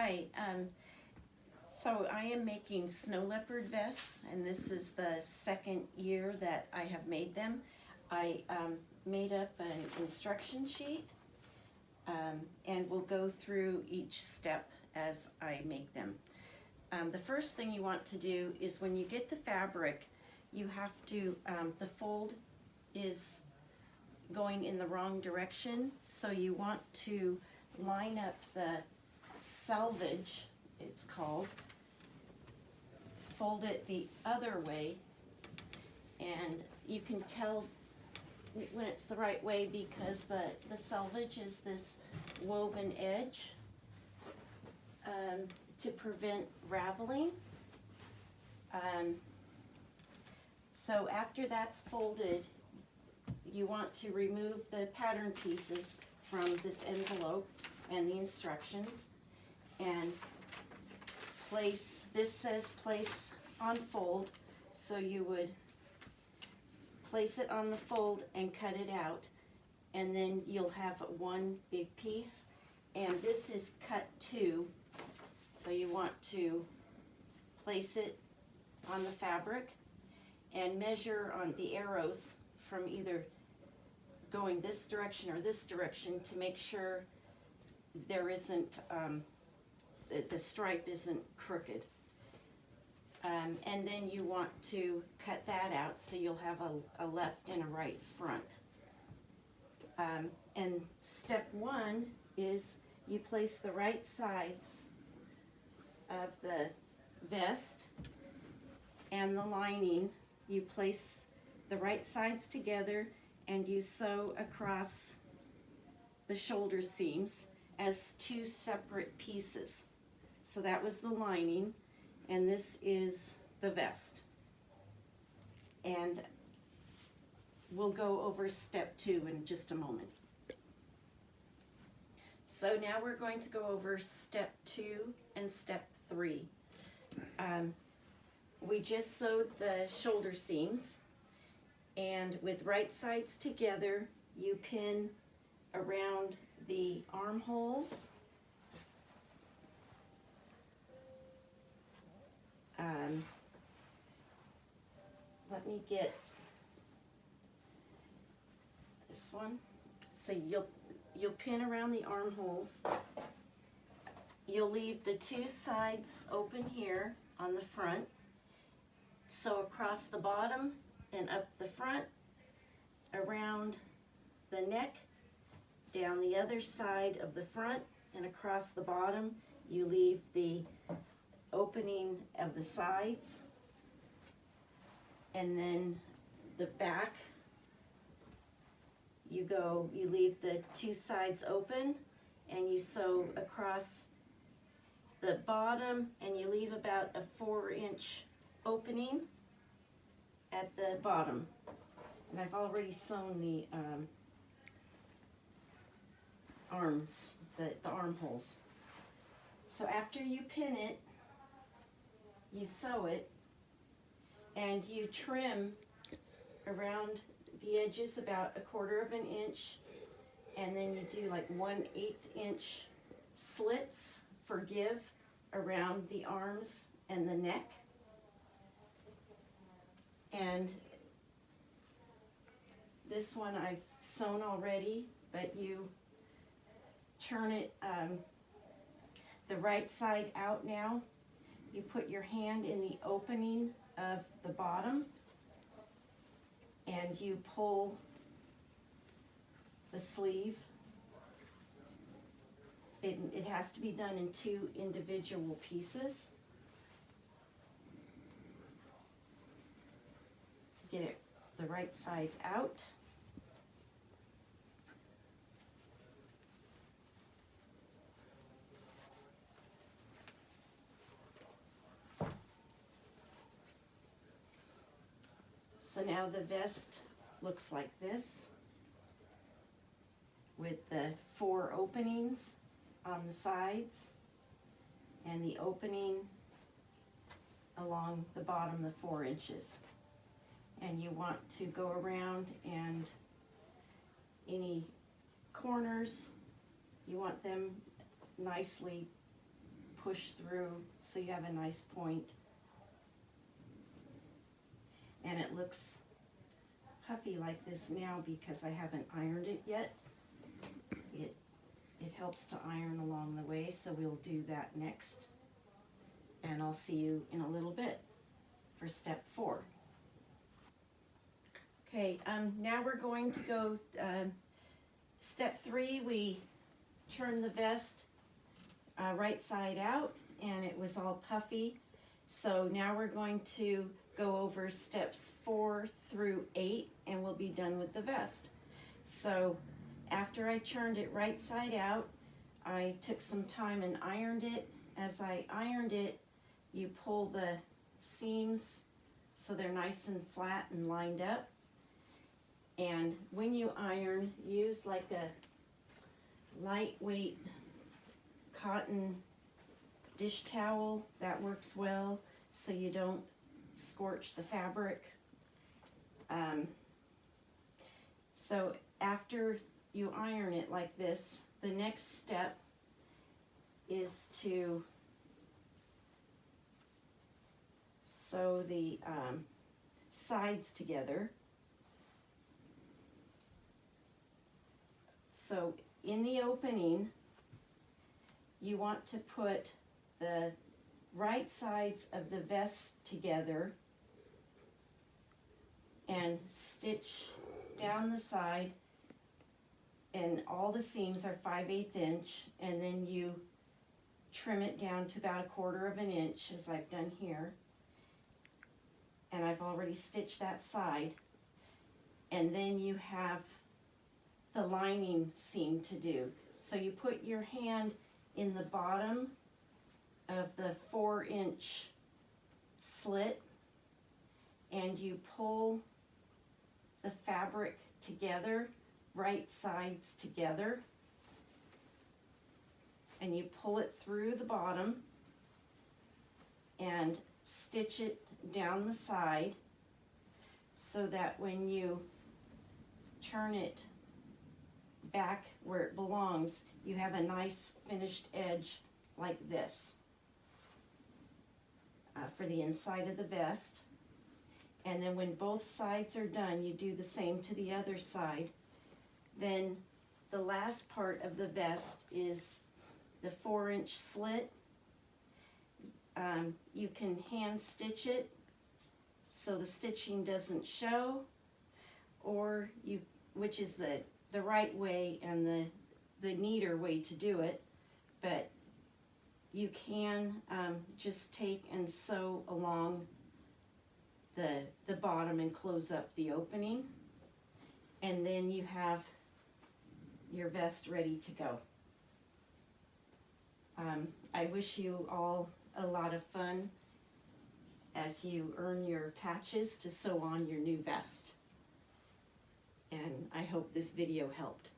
Hi, so I am making snow leopard vests, and this is the second year that I have made them. I made up an instruction sheet, and we'll go through each step as I make them. The first thing you want to do is when you get the fabric, you have to, the fold is going in the wrong direction, so you want to line up the selvage, it's called, fold it the other way, and you can tell when it's the right way because the selvage is this woven edge to prevent raveling. So after that's folded, you want to remove the pattern pieces from this envelope and the instructions and place, this says place on fold, so you would place it on the fold and cut it out, and then you'll have one big piece, and this is cut 2, so you want to place it on the fabric and measure on the arrows from either going this direction or this direction to make sure there isn't, the stripe isn't crooked. And then you want to cut that out so you'll have a left and a right front. And step 1 is you place the right sides of the vest and the lining. You place the right sides together and you sew across the shoulder seams as 2 separate pieces. So that was the lining, and this is the vest. And we'll go over step 2 in just a moment. So now we're going to go over step 2 and step 3. We just sewed the shoulder seams, and with right sides together, you pin around the armholes. Let me get this one. So you'll pin around the armholes. You'll leave the 2 sides open here on the front. Sew across the bottom and up the front, around the neck, down the other side of the front, and across the bottom. You leave the opening of the sides, and then the back, you leave the 2 sides open, and you sew across the bottom, and you leave about a 4-inch opening at the bottom. And I've already sewn the arms, the armholes. So after you pin it, you sew it, and you trim around the edges about 1/4 of an inch, and then you do like 1/8 inch slits for give around the arms and the neck. And this one I've sewn already, but you turn it the right side out now. You put your hand in the opening of the bottom and you pull the sleeve. It has to be done in 2 individual pieces to get it the right side out. So now the vest looks like this, with the 4 openings on the sides and the opening along the bottom, the 4 inches. And you want to go around, and any corners, you want them nicely push through so you have a nice point. And it looks puffy like this now because I haven't ironed it yet. It helps to iron along the way, so we'll do that next. And I'll see you in a little bit for step 4. Okay, now we're going to go step 3. We turned the vest right side out and it was all puffy. So now we're going to go over steps 4 through 8 and we'll be done with the vest. So after I turned it right side out, I took some time and ironed it. As I ironed it, you pull the seams so they're nice and flat and lined up. And when you iron, use like a lightweight cotton dish towel. That works well so you don't scorch the fabric. So after you iron it like this, the next step is to sew the sides together. So in the opening, you want to put the right sides of the vest together and stitch down the side, and all the seams are 5/8 inch, and then you trim it down to about 1/4 of an inch as I've done here. And I've already stitched that side. And then you have the lining seam to do. So you put your hand in the bottom of the 4-inch slit and you pull the fabric together, right sides together, and you pull it through the bottom and stitch it down the side so that when you turn it back where it belongs, you have a nice finished edge like this for the inside of the vest. And then when both sides are done, you do the same to the other side. Then the last part of the vest is the 4-inch slit. You can hand stitch it so the stitching doesn't show, or which is the right way and the neater way to do it, but you can just take and sew along the bottom and close up the opening, and then you have your vest ready to go. I wish you all a lot of fun as you earn your patches to sew on your new vest. And I hope this video helped.